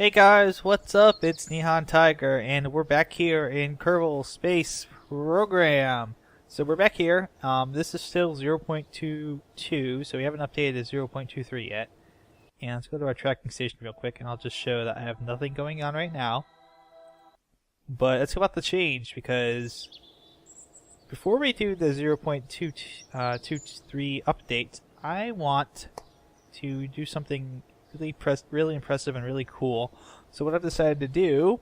Hey guys, what's up? It's NihonTiger, and we're back here in Kerbal Space Program. So we're back here. This is still 0.22, so we haven't updated to 0.23 yet. And let's go to our tracking station real quick, and I'll just show that I have nothing going on right now. But let's go about the change, because before we do the 0.23 update, I want to do something really impressive and really cool. So what I've decided to do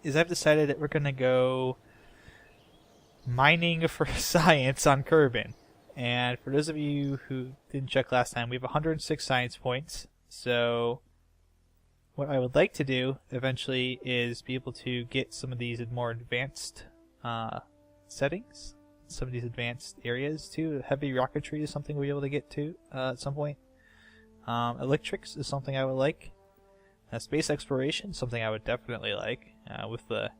is I've decided that we're going to go mining for science on Kerbin. And for those of you who didn't check last time, we have 106 science points. So what I would like to do eventually is be able to get some of these more advanced settings, some of these advanced areas too. Heavy rocketry is something we'll be able to get to at some point. Electrics is something I would like. Space exploration, something I would definitely like. With the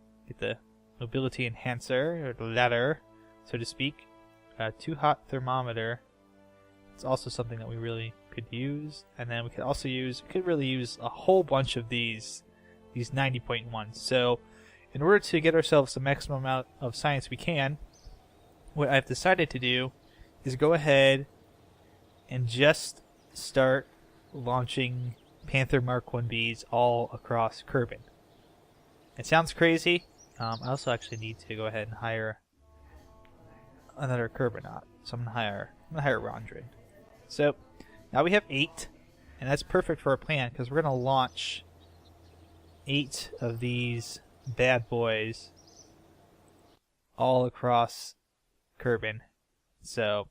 mobility enhancer, or the ladder, so to speak. Too hot thermometer. It's also something that we really could use. And then we could also really use a whole bunch of these 90.1s. So in order to get ourselves the maximum amount of science we can, what I've decided to do is go ahead and just start launching Panther Mark 1Bs all across Kerbin. It sounds crazy. I also actually need to go ahead and hire another Kerbinaut. So I'm gonna hire Rondrin. So now we have 8, and that's perfect for our plan because we're gonna launch 8 of these bad boys all across Kerbin. So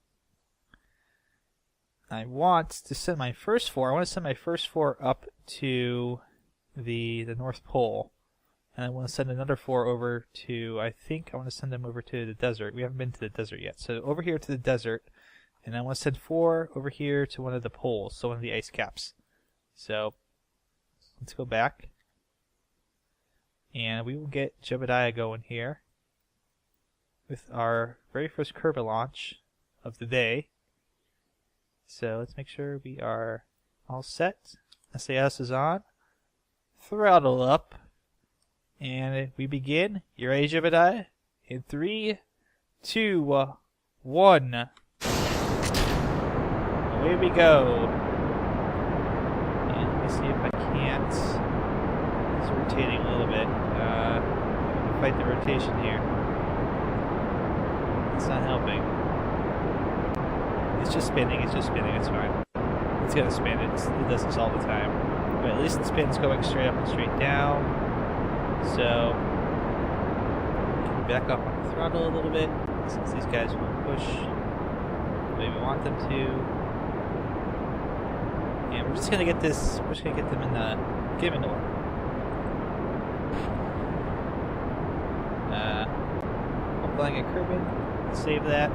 I want to send my first 4. I want to send my first 4 up to the North Pole, and I want to send another 4 over to. I think I want to send them over to the desert. We haven't been to the desert yet, so over here to the desert, and I want to send 4 over here to one of the poles, so one of the ice caps. So let's go back, and we will get Jebediah going here with our very first Kerbal launch of the day. So let's make sure we are all set. SAS is on. Throttle up. And we begin. You ready, Jebediah? In 3, 2, 1. Away we go. And let me see if I can't. It's rotating a little bit. Fight the rotation here. It's not helping. It's just spinning, it's fine. It's gonna spin, it does this all the time. But at least it spins going straight up and straight down. So, can we back up on the throttle a little bit, since these guys will push the way we want them to. And we're just gonna get them in the given order. Flying at Kerbin, save that.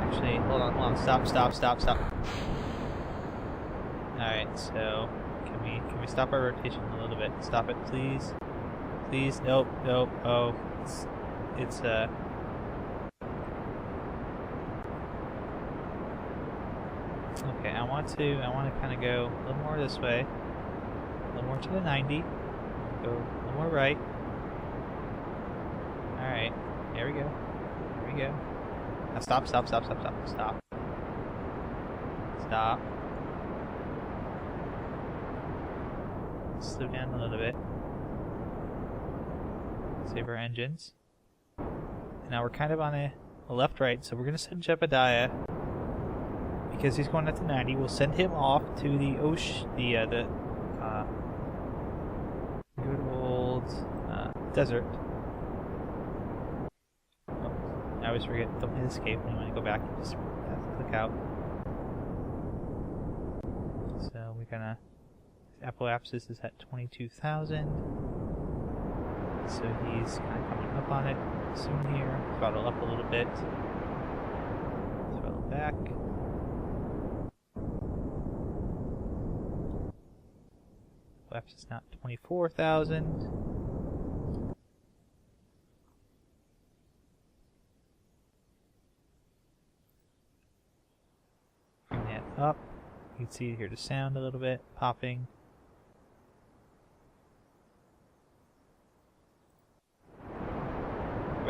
Actually, hold on, stop. Alright, so can we stop our rotation a little bit? Stop it, please. Please, nope, oh, it's okay, I want to kinda go a little more this way. A little more to the 90. Go a little more right. Alright, there we go. Now stop. Stop. Slow down a little bit. Save our engines. And now we're kind of on a left-right, so we're going to send Jebediah, because he's going up to 90. We'll send him off to the ocean, the good old desert. I always forget, don't hit escape when you want to go back, you just have to click out. So we're gonna, Apoapsis is at 22,000. So he's kind of coming up on it soon here. Throttle up a little bit. Throttle back. Apoapsis now at 24,000. Up. You can see here the sound a little bit popping.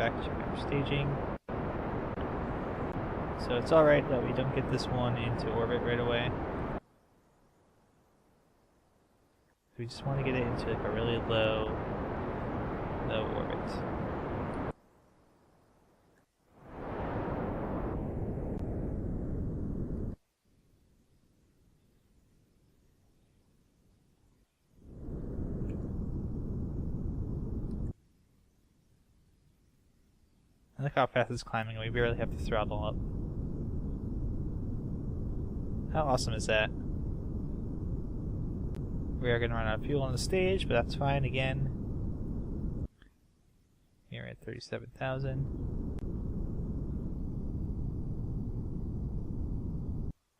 back and check out our staging. So it's alright that we don't get this one into orbit right away. We just want to get it into like a really low orbit. I like how fast it's climbing, we barely have to throttle up. How awesome is that? We are going to run out of fuel on the stage, but that's fine again. We're at 37,000.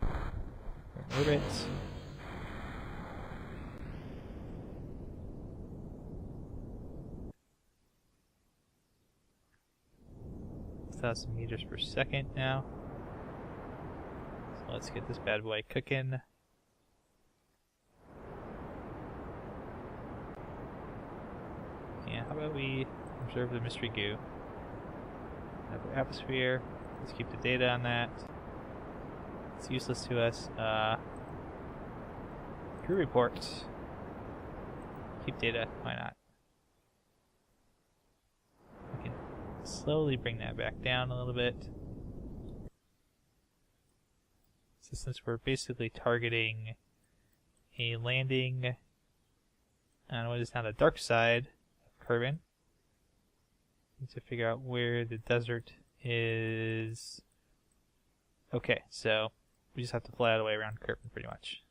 We're in orbit. Thousand meters per second now. So let's get this bad boy cooking. Yeah, how about we observe the mystery goo? Have our atmosphere. Let's keep the data on that. It's useless to us. Crew reports. Keep data. Why not? We can slowly bring that back down a little bit. So since we're basically targeting a landing on what is now the dark side of Kerbin, need to figure out where the desert is. Okay, so we just have to fly all the way around Kerbin pretty much.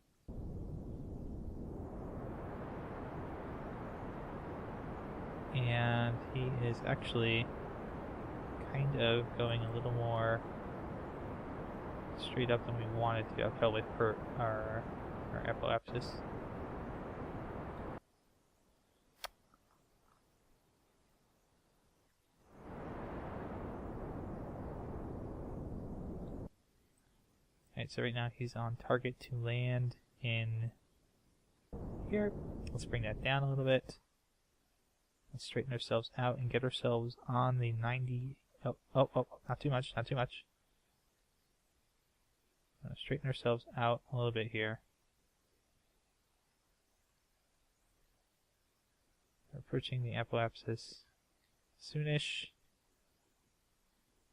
And he is actually kind of going a little more straight up than we wanted to. I'll probably hurt our apoapsis. Alright, so right now he's on target to land in here. Let's bring that down a little bit. Let's straighten ourselves out and get ourselves on the 90. Oh, not too much, not too much. Straighten ourselves out a little bit here. We're approaching the apoapsis soonish.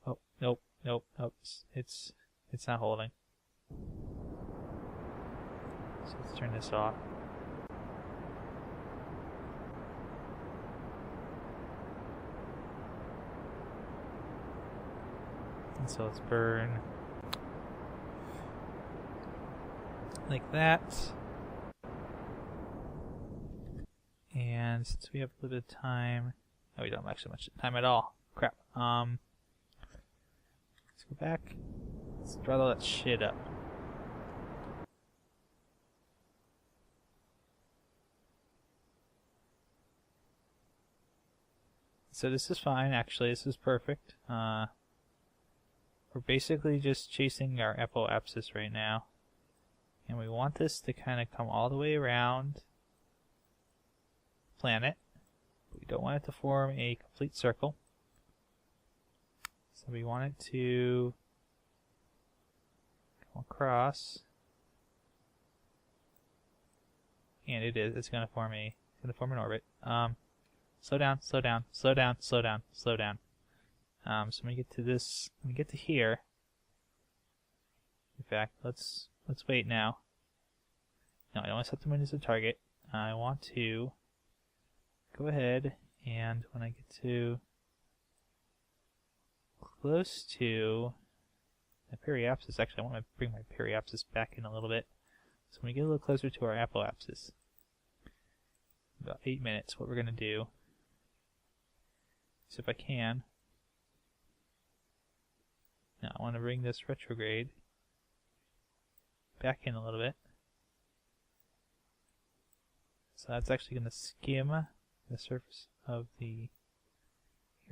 Oh, nope. It's not holding. So let's turn this off. And so let's burn like that. And since we have a little bit of time, oh, we don't have actually much time at all. Crap. Let's go back. Let's throttle that shit up. So this is fine, actually. This is perfect. We're basically just chasing our apoapsis right now. And we want this to kind of come all the way around the planet. We don't want it to form a complete circle. So we want it to come across. And it is. It's going to form an orbit. Slow down. So when we get to this, when we get to here, in fact, let's wait now. No, I don't want to set the moon as a target. I want to go ahead and when I get to close to the periapsis, actually I want to bring my periapsis back in a little bit. So when we get a little closer to our apoapsis, about 8 minutes, what we're going to do is, if I can, now I want to bring this retrograde back in a little bit. So that's actually going to skim the surface of the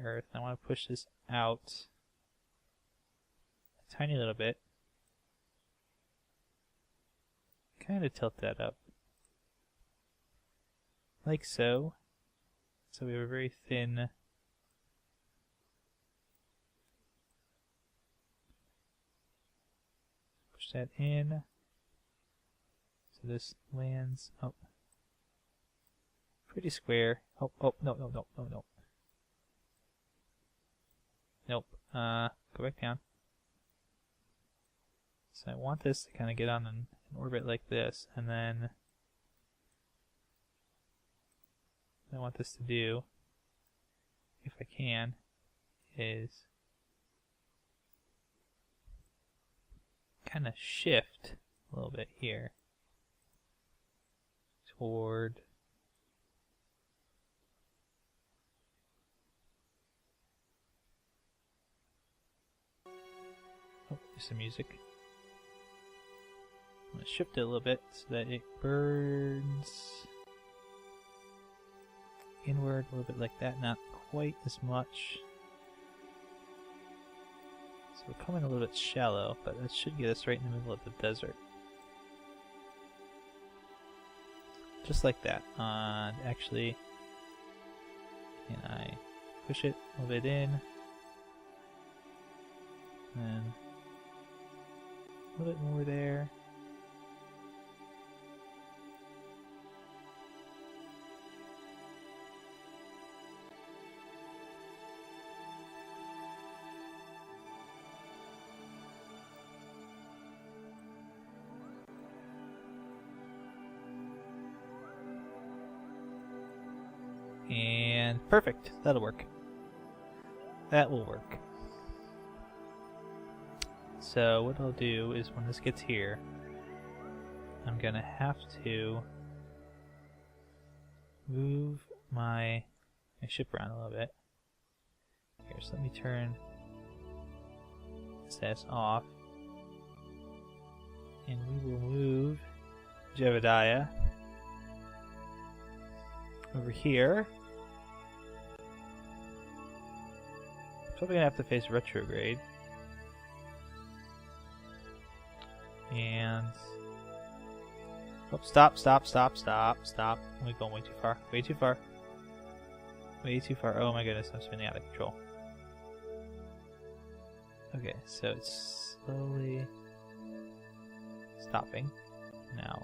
Earth. I want to push this out a tiny little bit. Kind of tilt that up. Like so. So we have a very thin push that in. So this lands up pretty square. Oh, no. Nope. Go back down. So I want this to kind of get on an orbit like this, and then what I want this to do, if I can, is kind of shift a little bit here toward there's some music. I'm going to shift it a little bit so that it burns inward a little bit like that, not quite as much. So we're coming a little bit shallow, but that should get us right in the middle of the desert. Just like that. Actually, can I push it a little bit in? And a little bit more there. And perfect. That'll work. That will work. So what I'll do is when this gets here, I'm gonna have to move my ship around a little bit. Here, so let me turn this off, and we will move Jebediah over here. Probably gonna have to face retrograde. And oh, stop. We're going way too far. Way too far. Oh my goodness, I'm spinning out of control. Okay, so it's slowly stopping now.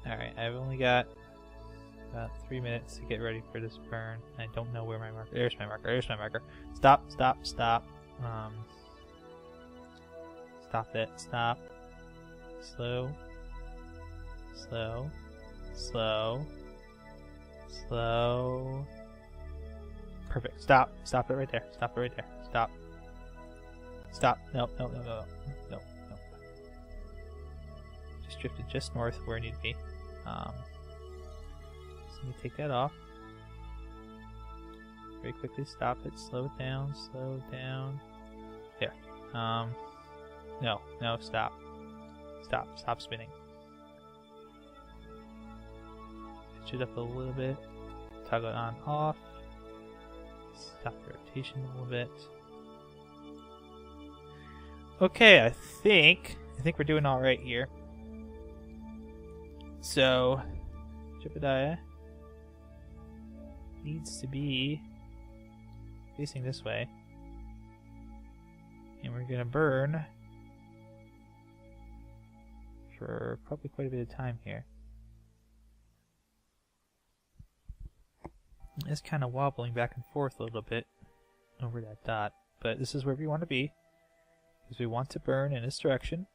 Alright, I've only got about 3 minutes to get ready for this burn. I don't know where my marker. There's my marker. Stop. Stop it. Stop. Slow. Perfect. Stop it right there. Stop. No. Just drifted just north where I need to be. So let me take that off. Very quickly stop it, slow it down. There. No, stop. Stop spinning. Pitch it up a little bit. Toggle it on, off. Stop the rotation a little bit. Okay, I think we're doing alright here. So, Jebediah needs to be facing this way, and we're gonna burn for probably quite a bit of time here. It's kind of wobbling back and forth a little bit over that dot, but this is where we want to be, because we want to burn in this direction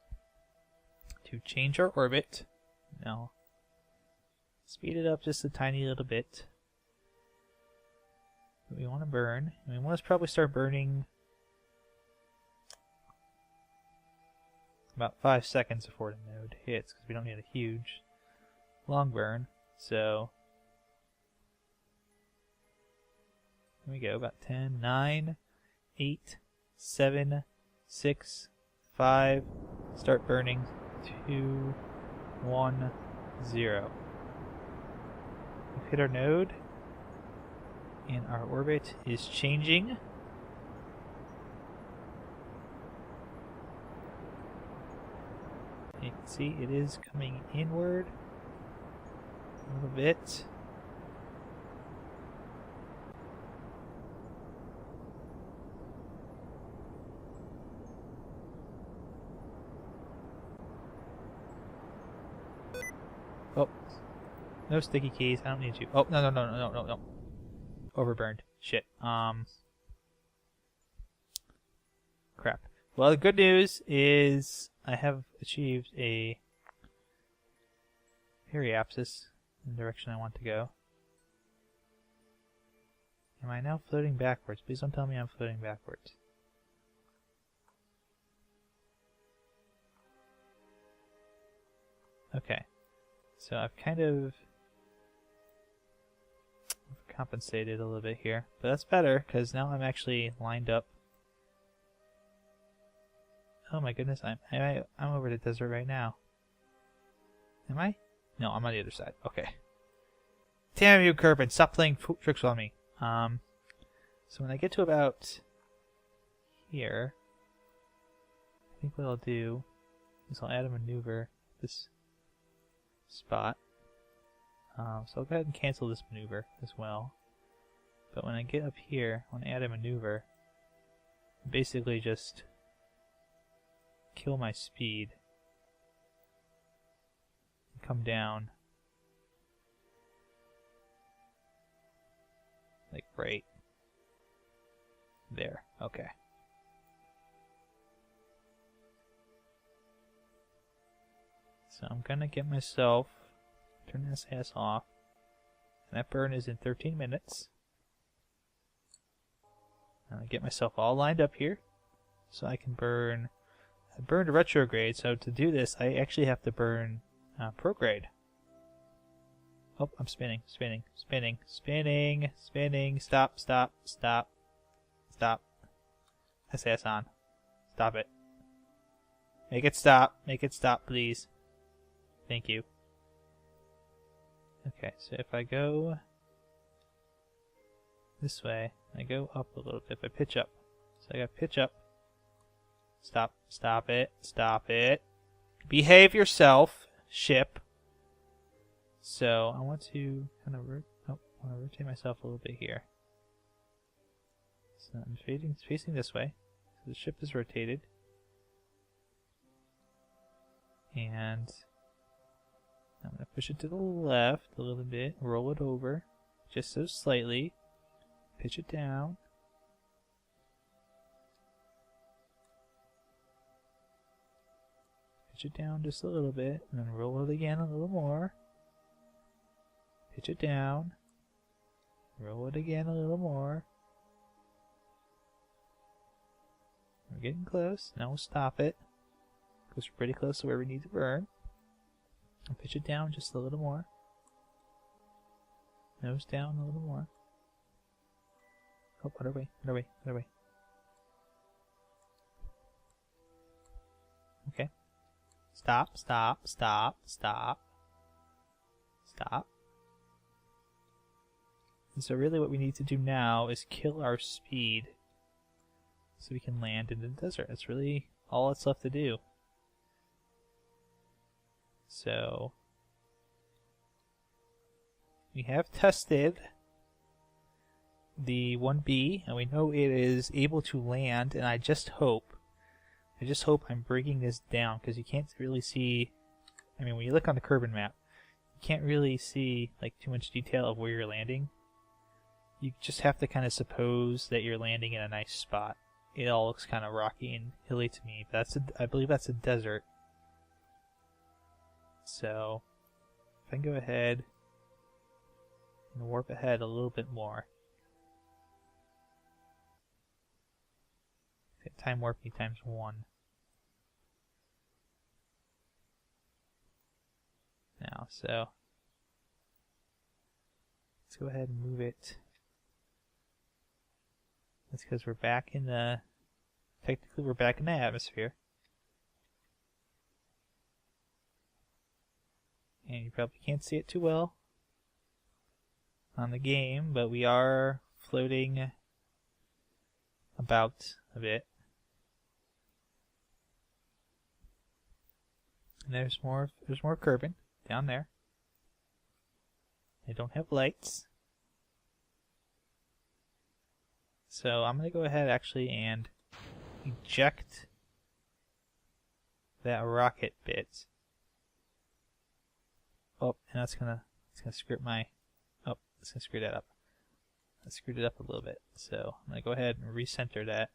to change our orbit. Now, speed it up just a tiny little bit. But we want to burn. And we want to probably start burning about 5 seconds before the node hits, because we don't need a huge, long burn. So, here we go. About 10, 9, 8, 7, 6, 5. Start burning. 2, 1, 0. We've hit our node, and our orbit is changing. You can see it is coming inward a little bit. Oh, no sticky keys. I don't need you. Oh, no. Overburned. Shit. Crap. Well, the good news is I have achieved a periapsis in the direction I want to go. Am I now floating backwards? Please don't tell me I'm floating backwards. Okay. So I've kind of compensated a little bit here. But that's better, because now I'm actually lined up. Oh my goodness, I'm over the desert right now. Am I? No, I'm on the other side. Okay. Damn you, Kerbin! Stop playing tricks on me. So when I get to about here, I think what I'll do is I'll add a maneuver this spot. So I'll go ahead and cancel this maneuver as well. But when I get up here, I want to add a maneuver. Basically just kill my speed. And come down. Like right there. Okay. So I'm gonna get myself, turn this ass off. And that burn is in 13 minutes. And I get myself all lined up here. So I can burn. I burned retrograde, so to do this I actually have to burn prograde. Oh, I'm spinning. Stop. SAS on. Stop it. Make it stop, please. Thank you. Okay, so if I go this way, I go up a little bit. If I pitch up. So I got pitch up. Stop it. Behave yourself, ship. So I want to kind of rotate myself a little bit here. So I'm facing this way. So the ship is rotated. And I'm going to push it to the left a little bit, roll it over just so slightly, pitch it down. Pitch it down just a little bit, and then roll it again a little more. Pitch it down. Roll it again a little more. We're getting close. Now we'll stop it, because we're pretty close to where we need to burn. And pitch it down just a little more. Nose down a little more. Oh, other way. Okay. Stop. And so really what we need to do now is kill our speed so we can land in the desert. That's really all that's left to do. So we have tested the 1B and we know it is able to land, and I just hope I'm breaking this down, because you can't really see, I mean when you look on the Kerbin map, you can't really see like too much detail of where you're landing. You just have to kind of suppose that you're landing in a nice spot. It all looks kind of rocky and hilly to me, but I believe that's a desert. So if I can go ahead and warp ahead a little bit more. Time warp me times 1. Now, so let's go ahead and move it. That's because we're back in the, technically we're back in the atmosphere. And you probably can't see it too well on the game, but we are floating about a bit. And there's more Kerbin down there. They don't have lights. So I'm going to go ahead actually and eject that rocket bit. Oh, and it's gonna screw my. Oh, it's gonna screw that up. I screwed it up a little bit, so I'm gonna go ahead and recenter that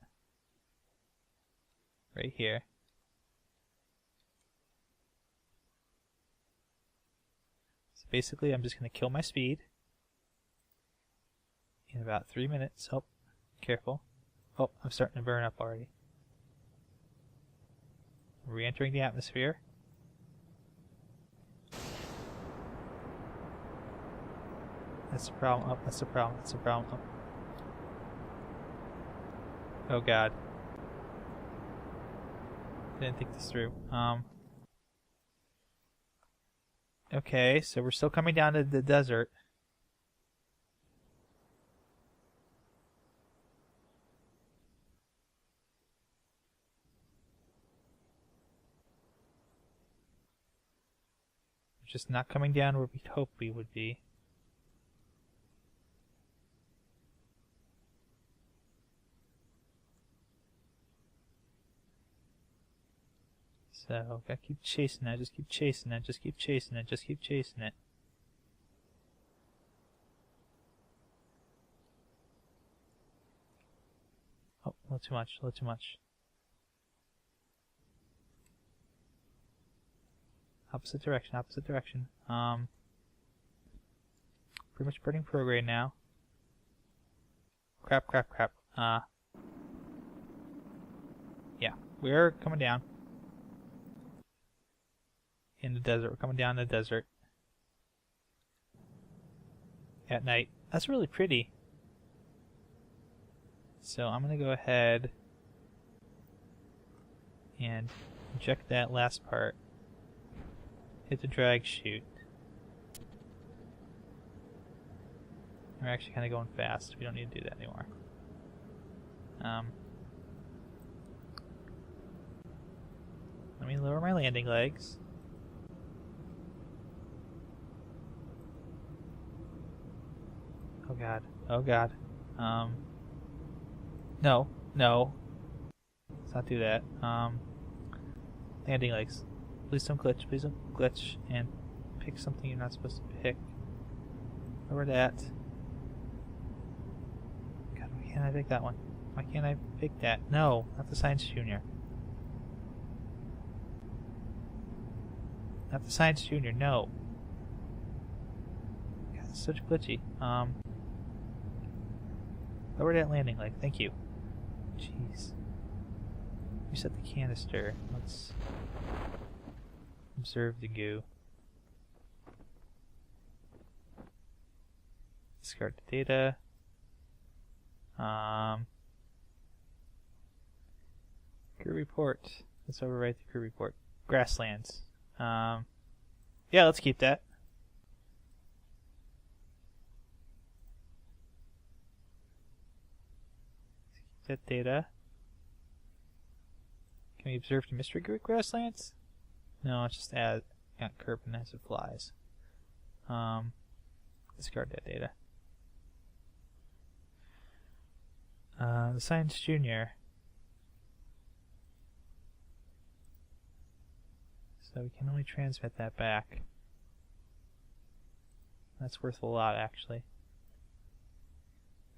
right here. So basically, I'm just gonna kill my speed in about 3 minutes. Oh, careful. Oh, I'm starting to burn up already. Re-entering the atmosphere. That's the problem. Oh, that's the problem. That's the problem. Oh, oh God. Didn't think this through. Okay, so we're still coming down to the desert. We're just not coming down where we'd hoped we would be. So, gotta keep chasing that, just keep chasing it, just keep chasing it, just keep chasing it. Oh, a little too much, a little too much. Opposite direction, opposite direction. Pretty much burning prograde now. Crap, crap, crap. Yeah, we're coming down. In the desert. We're coming down the desert. At night. That's really pretty. So I'm going to go ahead and inject that last part. Hit the drag chute. We're actually kind of going fast. We don't need to do that anymore. Let me lower my landing legs. Oh God. Oh God. No. No. Let's not do that. Landing legs. Please don't glitch. Please don't glitch. And pick something you're not supposed to pick. Lower that. God, why can't I pick that one? Why can't I pick that? No, not the Science Junior. Not the Science Junior, no. God, it's such glitchy. Lower that landing leg, thank you. Jeez. Reset the canister. Let's observe the goo. Discard the data. Crew report. Let's overwrite the crew report. Grasslands. Yeah, let's keep that. That data. Can we observe the mystery grasslands? No, it's just add Kerbal as it flies. Discard that data. The Science Junior. So we can only transmit that back. That's worth a lot, actually.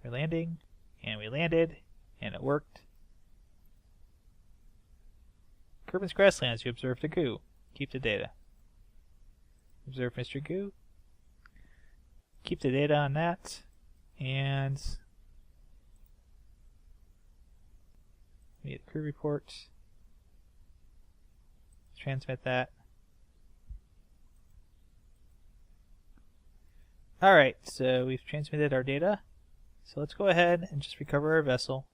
We're landing, and we landed, and it worked. Kerbal's Grasslands, you observed a goo. Keep the data. Observe Mr. Goo. Keep the data on that, and we get the crew report. Transmit that. Alright, so we've transmitted our data. So let's go ahead and just recover our vessel.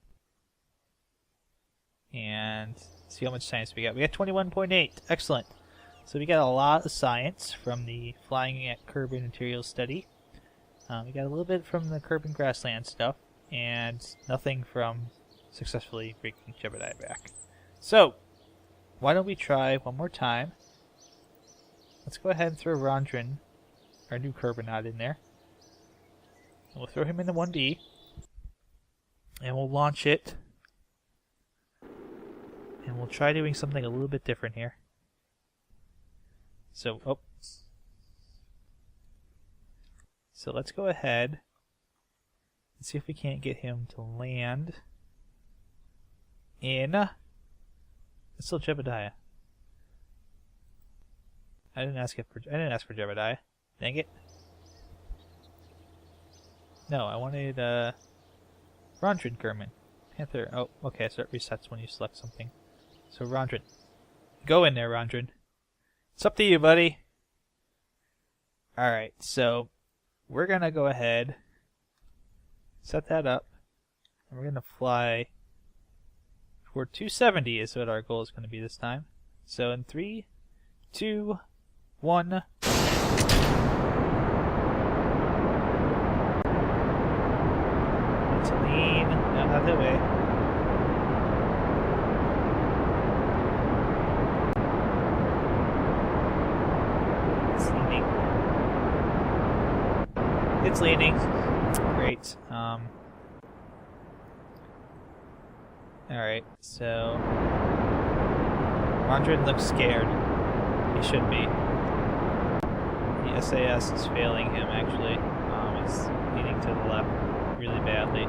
And see how much science we got. We got 21.8. Excellent. So we got a lot of science from the flying at Kerbal materials study. We got a little bit from the Kerbal grassland stuff. And nothing from successfully bringing Jebediah back. So, why don't we try one more time? Let's go ahead and throw Rondrin, our new Kerbal, in there. And we'll throw him in the 1D. And we'll launch it. And we'll try doing something a little bit different here. So, oh. So let's go ahead and see if we can't get him to land in... It's still Jebediah. I didn't ask for Jebediah. Dang it. No, I wanted Rondrin Kerman. Panther. Oh, okay, so it resets when you select something. So Rondrin. Go in there, Rondrin. It's up to you, buddy. Alright, so we're gonna go ahead, set that up, and we're gonna fly for 270 is what our goal is gonna be this time. So in 3, 2, 1. It's lean. No, not that way. It's leaning. It's leaning. Great. Alright, so Rondrin looks scared. He should be. The SAS is failing him, actually. He's leaning to the left really badly.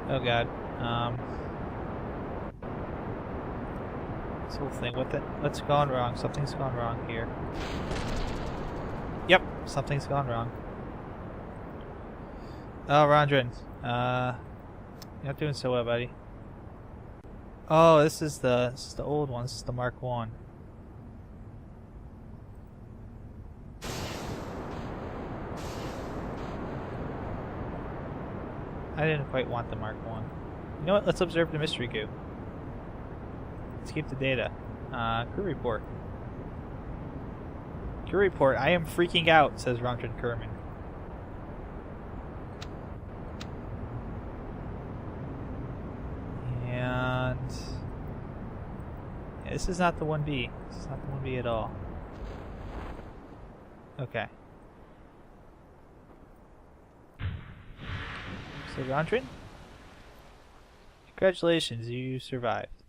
Oh god. This whole thing, what's gone wrong? Something's gone wrong here. Yep, something's gone wrong. Oh, Rondrin. You're not doing so well, buddy. Oh, this is the old one. This is the Mark 1. I didn't quite want the Mark 1. You know what? Let's observe the mystery goo. Let's keep the data. Crew report. Crew report. I am freaking out, says Rondrin Kerman. And... yeah, this is not the 1B. This is not the 1B at all. Okay. So Rondrin, congratulations, you survived.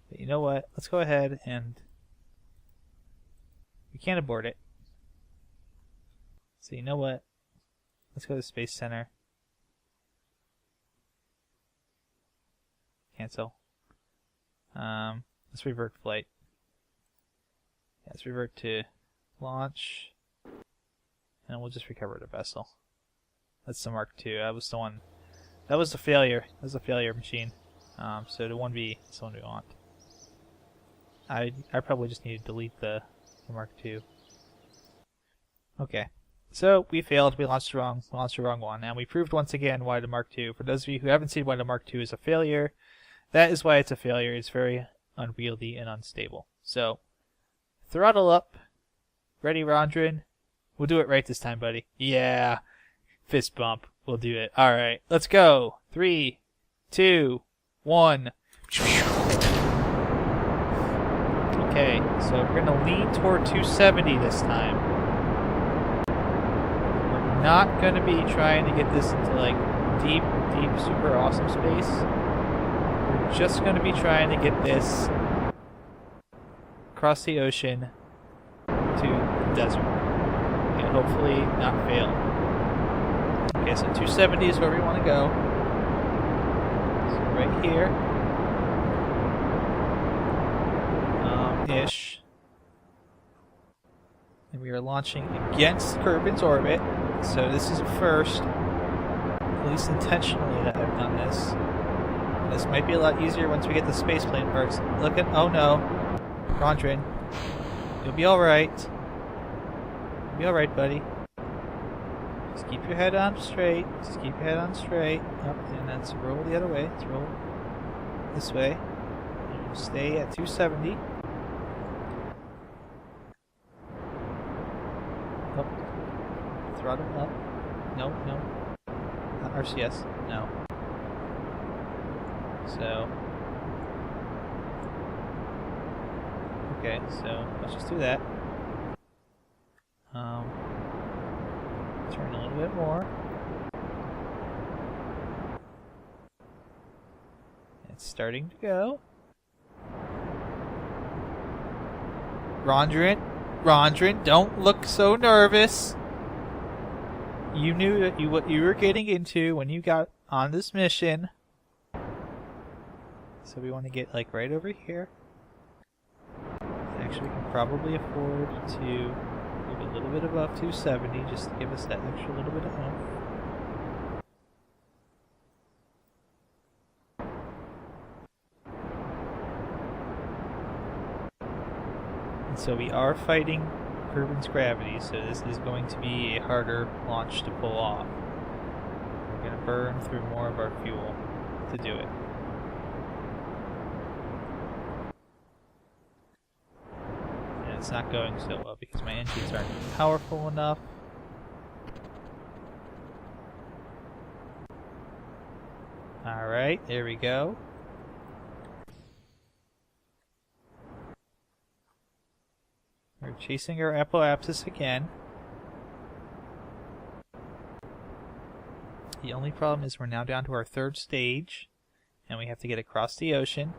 But you know what? Let's go ahead and we can't abort it. So you know what? Let's go to the Space Center. Cancel. Let's revert flight. Yeah, let's revert to launch, and we'll just recover the vessel. That's the Mark II. That was the one. That was the failure. That was a failure machine. So the 1B is the one we want. I probably just need to delete the Mark II. Okay. So we failed. We launched the wrong one, and we proved once again why the Mark II. For those of you who haven't seen why the Mark II is a failure, that is why it's a failure. It's very unwieldy and unstable. So throttle up. Ready, Rondrin? We'll do it right this time, buddy. Yeah. Fist bump. We'll do it. Alright, let's go. 3, 2, 1. Okay, so we're going to lean toward 270 this time. We're not going to be trying to get this into like deep, super awesome space. We're just going to be trying to get this across the ocean to the desert. And hopefully not fail. Okay, so 270 is where we want to go. So right here. Ish. And we are launching against Kerbin's orbit. So this is a first. At least intentionally that I've done this. And this might be a lot easier once we get the spaceplane parts. Look at... oh no. Rondrin. You'll be alright. You'll be alright, buddy. Just keep your head on straight. Just keep your head on straight. Up, and let's roll the other way. Let's roll this way. And we'll stay at 270. Up. Throttle up. No, no. Not RCS. No. So. Okay, so let's just do that. Turn a little bit more. It's starting to go. Rondrin, don't look so nervous. You knew that what you were getting into when you got on this mission. So we want to get like right over here. Actually, we can probably afford to move a little bit above 270 just to give us that extra little bit of oomph. And so we are fighting Kerbin's gravity, so this is going to be a harder launch to pull off. We're going to burn through more of our fuel to do it. And it's not going so well because my engines aren't powerful enough. Alright, there we go. We're chasing our apoapsis again. The only problem is we're now down to our third stage, and we have to get across the ocean.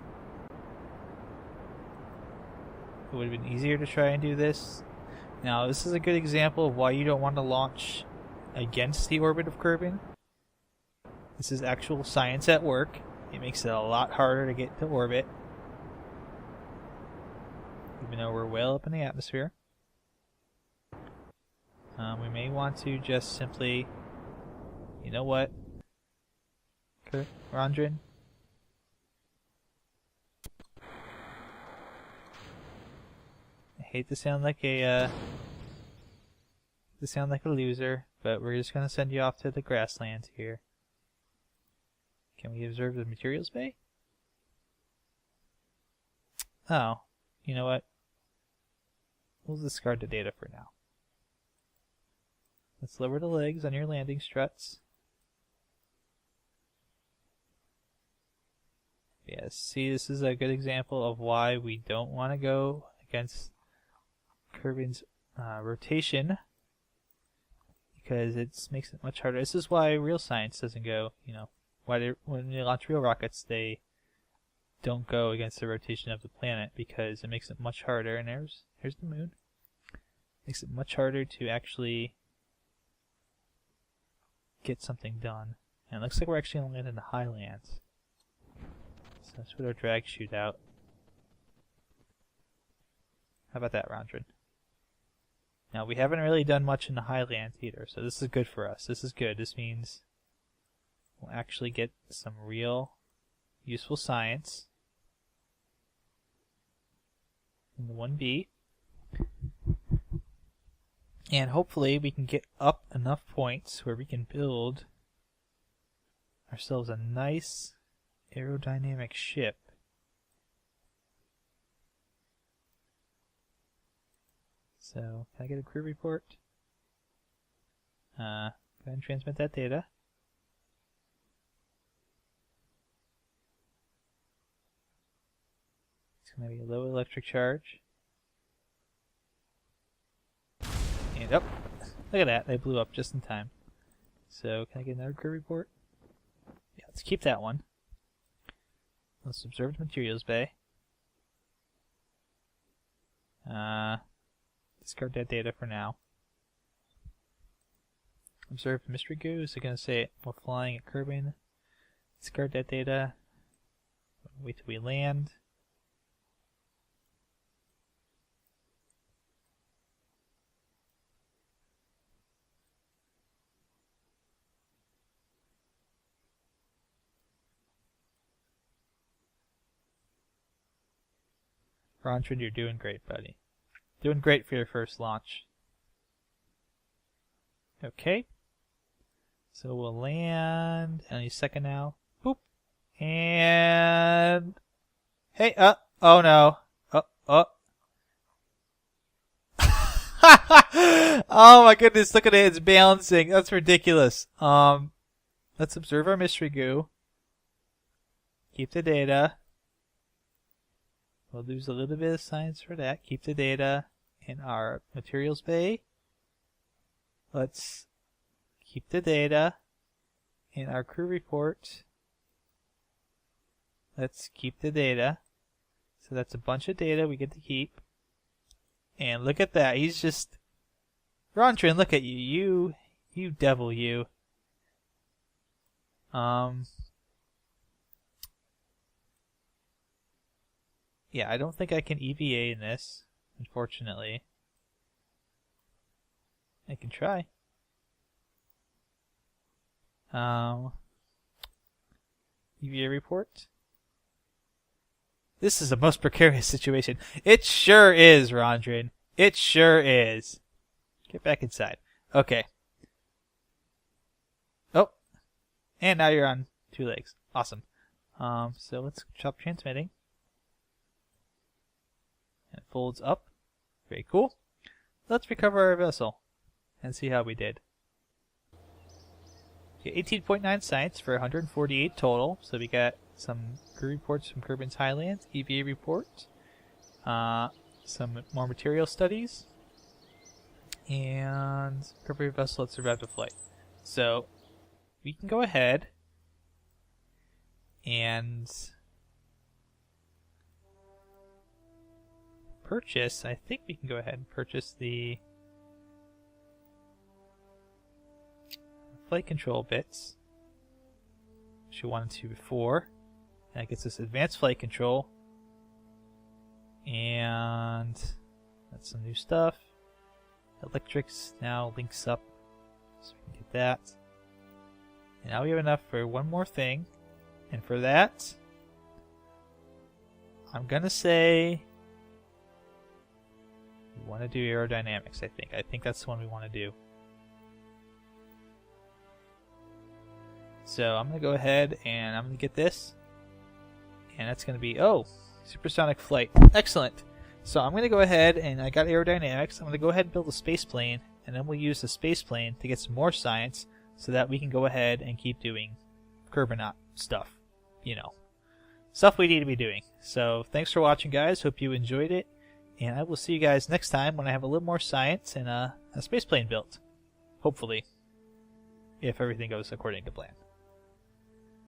It would have been easier to try and do this. Now, this is a good example of why you don't want to launch against the orbit of Kerbin. This is actual science at work. It makes it a lot harder to get to orbit, even though we're well up in the atmosphere. We may want to just simply, you know what, Rondrin? I hate to sound like a loser, but we're just gonna send you off to the grasslands here. Can we observe the materials bay? Oh, you know what? We'll discard the data for now. Let's lower the legs on your landing struts. Yes, see, this is a good example of why we don't want to go against Kerbin's rotation, because it makes it much harder. This is why real science doesn't go, you know, when they launch real rockets, they don't go against the rotation of the planet, because it makes it much harder. And here's the moon. Makes it much harder to actually get something done. And it looks like we're actually going to land in the highlands. So let's put our drag chute out. How about that, Rondrin? Now, we haven't really done much in the highlands either, so this is good for us. This is good. This means we'll actually get some real useful science in the 1B. And hopefully we can get up enough points where we can build ourselves a nice aerodynamic ship. So, can I get a crew report? Go ahead and transmit that data. It's going to be a low electric charge. And up. Look at that, they blew up just in time. So, can I get another crew report? Yeah, let's keep that one. Let's observe the materials bay. Discard that data for now. Observe mystery goo. Is it going to say we're flying at Kerbin? Discard that data. Wait till we land. Rondrin, you're doing great, buddy. Doing great for your first launch. Okay. So we'll land any second now. Boop. And... Hey, oh no. Oh my goodness, look at it, it's balancing. That's ridiculous. Let's observe our mystery goo. Keep the data. We'll lose a little bit of science for that. Keep the data in our materials bay. Let's keep the data in our crew report. let's keep the data. So that's a bunch of data we get to keep. And look at that. He's just... Rondrin, look at you. You devil, you. Yeah, I don't think I can EVA in this, unfortunately. I can try. EVA report. This is a most precarious situation. It sure is, Rondrin. It sure is. Get back inside. Okay. Oh. And now you're on 2 legs. Awesome. So let's stop transmitting. And it folds up. Very cool. Let's recover our vessel and see how we did. Okay, 18.9 science for 148 total. So we got some crew reports from Kerbin's Highlands, EVA report, some more material studies, and recovery vessel that survived the flight. So we can go ahead and purchase. I think we can go ahead and purchase the flight control bits, which we wanted to before. And that gets us advanced flight control. And that's some new stuff. Electrics now links up, so we can get that. And now we have enough for one more thing. And for that, I'm gonna say we want to do aerodynamics, I think. I think that's the one we want to do. So I'm going to go ahead and I'm going to get this. And that's going to be, oh, supersonic flight. Excellent. So I'm going to go ahead and I got aerodynamics. I'm going to go ahead and build a space plane. And then we'll use the space plane to get some more science so that we can go ahead and keep doing Kerbinaut stuff. You know, stuff we need to be doing. So thanks for watching, guys. Hope you enjoyed it. And I will see you guys next time when I have a little more science and a space plane built. Hopefully. If everything goes according to plan.